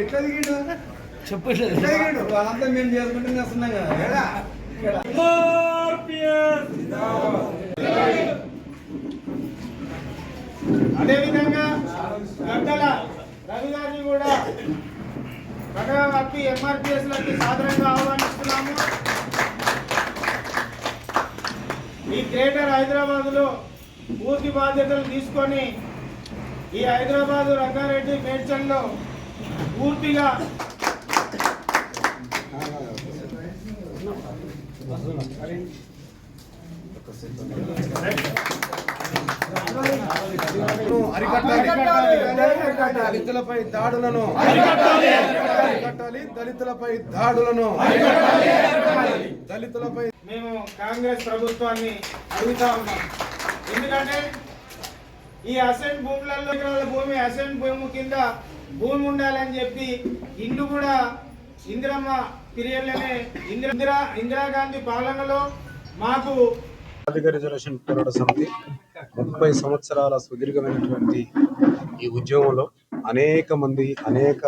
ఎట్లా దిగిండు చెప్పలేదు వాళ్ళంతా మేము చేసుకుంటూనే వస్తున్నాం కదా. అదేవిధంగా గంటల రవి గారిని కూడా భగవతి ఎంఆర్పిఎస్ లకి సాధారణంగా ఆహ్వానిస్తున్నాము. ఈ గ్రేటర్ హైదరాబాద్లో పూర్తి బాధ్యతలు తీసుకొని ఈ హైదరాబాదు రంగారెడ్డి మేడ్చల్లో పూర్తిగా దళితులపై దాడులను అరికట్టాలి, దళితులపై దాడులను దళితులపై మేము కాంగ్రెస్ ప్రభుత్వాన్ని అడుగుతా ఉన్నాం. ఎందుకంటే ఈ అసెంట్ భూములలో భూమి అసెంట్ భూమి కింద భూమి ఉండాలని చెప్పి ఇల్లు కూడా ఇందిరమ్మ పీరియడ్లోనే ఇందిరాగాంధీ పాలనలో మాకు రిజర్వేషన్ పోరాట సమితి 30 సంవత్సరాల సుదీర్ఘమైనటువంటి ఈ ఉద్యమంలో అనేక మంది అనేక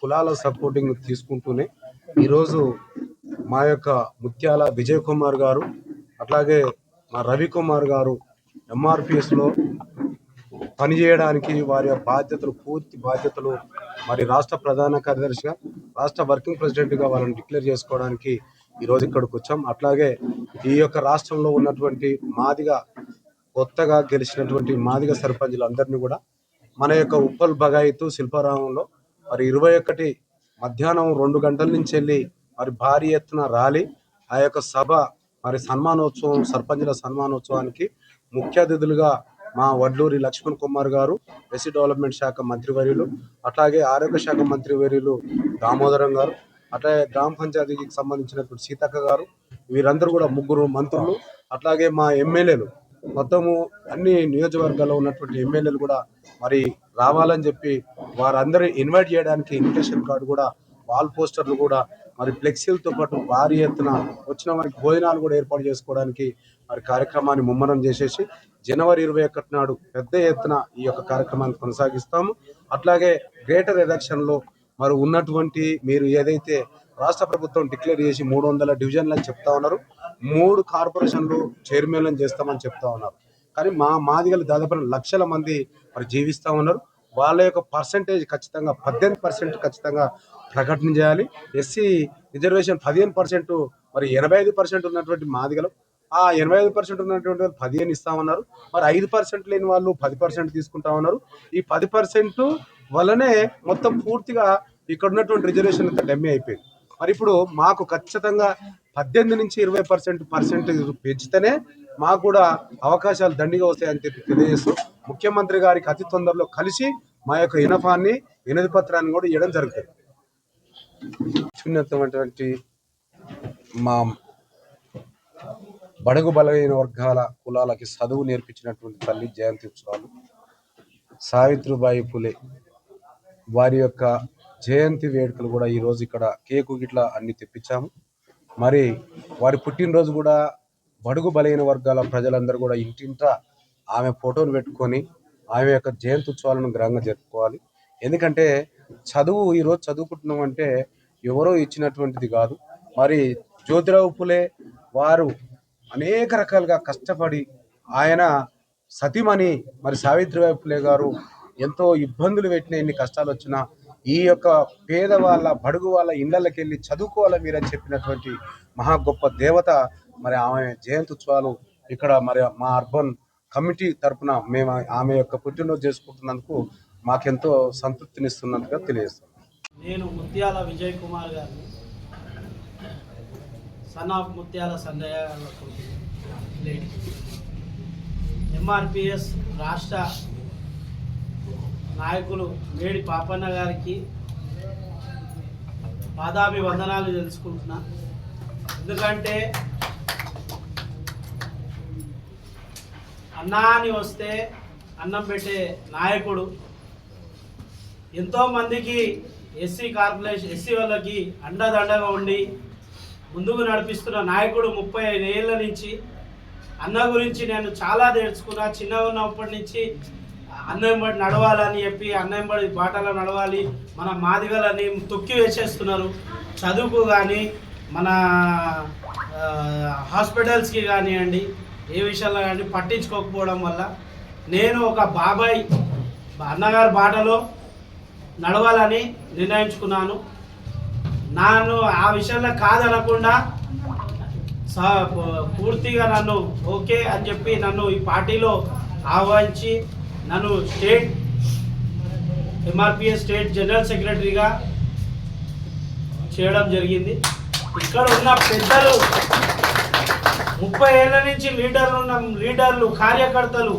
కులాల సపోర్టింగ్ తీసుకుంటూనే ఈరోజు మా యొక్క ముత్యాల విజయ్ కుమార్ గారు అట్లాగే మా రవికుమార్ గారు ఎంఆర్పిఎస్లో పనిచేయడానికి వారి బాధ్యతలు పూర్తి బాధ్యతలు మరి రాష్ట్ర ప్రధాన కార్యదర్శిగా రాష్ట్ర వర్కింగ్ ప్రెసిడెంట్గా వాళ్ళని డిక్లేర్ చేసుకోవడానికి ఈరోజు ఇక్కడికి వచ్చాం. అట్లాగే ఈ యొక్క రాష్ట్రంలో ఉన్నటువంటి మాదిగా కొత్తగా గెలిచినటువంటి మాదిగ సర్పంచులందరినీ కూడా మన యొక్క ఉప్పల్ బగాయితు శిల్పారామంలో మరి 21 మధ్యాహ్నం 2 గంటల నుంచి వెళ్ళి మరి భారీ ఎత్తున ర్యాలీ ఆ యొక్క సభ మరి సన్మానోత్సవం సర్పంచుల సన్మానోత్సవానికి ముఖ్య అతిథులుగా మా వడ్లూరి లక్ష్మణ్ కుమార్ గారు ఎస్సీ డెవలప్మెంట్ శాఖ మంత్రివర్యులు అట్లాగే ఆరోగ్య శాఖ మంత్రివర్యులు దామోదరం గారు అట్లాగే గ్రామ పంచాయతీకి సంబంధించినటువంటి సీతక్క గారు వీరందరూ కూడా 3 మంత్రులు అట్లాగే మా ఎమ్మెల్యేలు మొత్తము అన్ని నియోజకవర్గాల్లో ఉన్నటువంటి ఎమ్మెల్యేలు కూడా మరి రావాలని చెప్పి వారందరూ ఇన్వైట్ చేయడానికి ఇన్విటేషన్ కార్డు కూడా వాల్ పోస్టర్లు కూడా మరి ఫ్లెక్సీలతో పాటు భారీ ఎత్తున వచ్చిన వారికి భోజనాలు కూడా ఏర్పాటు చేసుకోవడానికి మరి కార్యక్రమాన్ని ముమ్మరం చేసేసి జనవరి 21 నాడు పెద్ద ఎత్తున ఈ యొక్క కార్యక్రమాన్ని కొనసాగిస్తాము. అట్లాగే గ్రేటర్ ఎలక్షన్లో మరి ఉన్నటువంటి మీరు ఏదైతే రాష్ట్ర ప్రభుత్వం డిక్లేర్ చేసి 300 డివిజన్లని చెప్తా ఉన్నారు, 3 కార్పొరేషన్లు చైర్మన్లను చేస్తామని చెప్తా ఉన్నారు. కానీ మా మాదిగలు దాదాపు లక్షల మంది మరి జీవిస్తూ ఉన్నారు. వాళ్ళ యొక్క పర్సంటేజ్ ఖచ్చితంగా 18% ఖచ్చితంగా ప్రకటన చేయాలి. ఎస్సీ రిజర్వేషన్ 15% మరి 85% ఉన్నటువంటి మాదిగలు ఆ 85% ఉన్నటువంటి వాళ్ళు 15 ఇస్తామన్నారు. మరి 5% లేని వాళ్ళు 10% తీసుకుంటా ఉన్నారు. ఈ 10% వల్లనే మొత్తం పూర్తిగా ఇక్కడ ఉన్నటువంటి రిజర్వేషన్ అంతా డమ్మీ అయిపోయింది. మరి ఇప్పుడు మాకు ఖచ్చితంగా 18 నుంచి 20% పెంచితేనే మాకు కూడా అవకాశాలు దండిగా వస్తాయని చెప్పి తెలియజేస్తూ ముఖ్యమంత్రి గారికి అతి తొందరలో కలిసి మా యొక్క వినతి పత్రాన్ని కూడా ఇవ్వడం జరుగుతుంది. ఉన్నతమైనటువంటి మా బడుగు బలహీన వర్గాల కులాలకి చదువు నేర్పించినటువంటి తల్లి జయంతి ఉత్సవాలు సావిత్రిబాయి పులే వారి యొక్క జయంతి వేడుకలు కూడా ఈరోజు ఇక్కడ కేకు గిట్లా అన్ని తెప్పించాము. మరి వారి పుట్టినరోజు కూడా బడుగు బలహీన వర్గాల ప్రజలందరూ కూడా ఇంటింట ఆమె ఫోటోను పెట్టుకొని ఆమె యొక్క జయంతి ఉత్సవాలను ఘనంగా జరుపుకోవాలి. ఎందుకంటే చదువు ఈరోజు చదువుకుంటున్నాం అంటే ఎవరో ఇచ్చినటువంటిది కాదు. మరి జ్యోతిరావు పులే వారు అనేక రకాలుగా కష్టపడి ఆయన సతీమణి మరి సావిత్రిబాయి పులే గారు ఎంతో ఇబ్బందులు పెట్టిన ఎన్ని కష్టాలు వచ్చినా ఈ యొక్క పేదవాళ్ళ బడుగు వాళ్ళ ఇళ్లకి వెళ్ళి చదువుకోవాలి మీరని చెప్పినటువంటి మహా గొప్ప దేవత మరి ఆమె జయంతి ఉత్సవాలు ఇక్కడ మరి మా అర్బన్ కమిటీ తరఫున మేము ఆమె యొక్క పుట్టినరోజు చేసుకుంటున్నందుకు మాకెంతో సంతృప్తినిస్తున్నట్టుగా తెలియజేస్తాం. నేను ముత్యాల విజయ్ కుమార్ గారిని సన్ ఆఫ్ ముత్యాల సంజయ్ ఎంఆర్పిఎస్ రాష్ట్ర నాయకులు మేడి పాపన్న గారికి పాదాభివందనాలు తెలుసుకుంటున్నా. ఎందుకంటే అన్నాని వస్తే అన్నం పెట్టే నాయకుడు, ఎంతోమందికి ఎస్సీ కార్పొరేషన్ ఎస్సీ వాళ్ళకి అండదండగా ఉండి ముందుకు నడిపిస్తున్న నాయకుడు. 35 ఏళ్ళ నుంచి అన్న గురించి నేను చాలా తెలుసుకున్నా. చిన్నగా ఉన్నప్పటి నుంచి అన్నయంబడి నడవాలని చెప్పి అన్నయంబడి బాటలో నడవాలి, మన మాదిగలని తొక్కి వేసేస్తున్నారు. చదువుకు కానీ మన హాస్పిటల్స్కి కానివ్వండి, ఏ విషయాల్లో కానీ పట్టించుకోకపోవడం వల్ల నేను ఒక బాబాయ్ అన్నగారి బాటలో నడవాలని నిర్ణయించుకున్నాను. నన్ను ఆ విషయంలో కాదనకుండా పూర్తిగా నన్ను ఓకే అని చెప్పి నన్ను ఈ పార్టీలో ఆహ్వానించి నన్ను స్టేట్ ఎంఆర్పిఎస్ స్టేట్ జనరల్ సెక్రటరీగా చేయడం జరిగింది. ఇక్కడ ఉన్న పెద్దలు 30 ఏళ్ల నుంచి లీడర్లు కార్యకర్తలు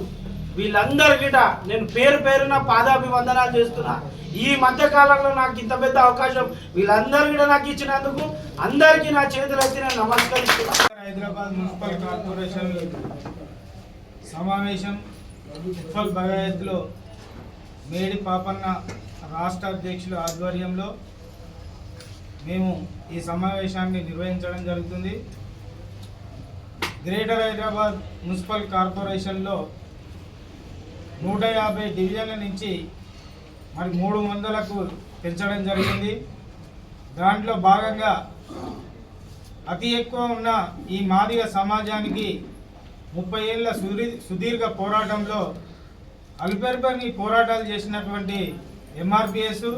వీళ్ళందరికీ నేను పేరు పేరున పాదాభివందనాలు చేస్తున్నా. ఈ మధ్య కాలంలో నాకు ఇంత పెద్ద అవకాశం వీళ్ళందరూ నాకు ఇచ్చినందుకు అందరికీ నా చేతులు ఎత్తి నేను నమస్కరిస్తున్నా. హైదరాబాద్ మున్సిపల్ కార్పొరేషన్ సమావేశం ఉప్పల్ భగవత్లో మేడి పాపన్న రాష్ట్ర అధ్యక్షుల ఆధ్వర్యంలో మేము ఈ సమావేశాన్ని నిర్వహించడం జరుగుతుంది. గ్రేటర్ హైదరాబాద్ మున్సిపల్ కార్పొరేషన్లో 150 డివిజన్ల నుంచి మరి 300కు పెంచడం జరిగింది. దాంట్లో భాగంగా అతి ఎక్కువ ఉన్న ఈ మాదిగ సమాజానికి 30 ఏళ్ల సుదీర్ఘ పోరాటంలో అల్పెర్బని పోరాటాలు చేసినటువంటి ఎంఆర్పిఎస్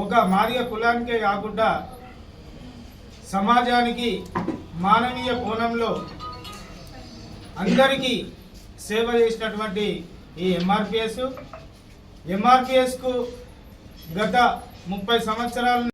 ఒక మాదిగ కులానికే కాకుండా సమాజానికి మానవీయ కోణంలో అందరికీ సేవ చేసినటువంటి ఈ ఎంఆర్పిఎస్కు గత 30 సంవత్సరాల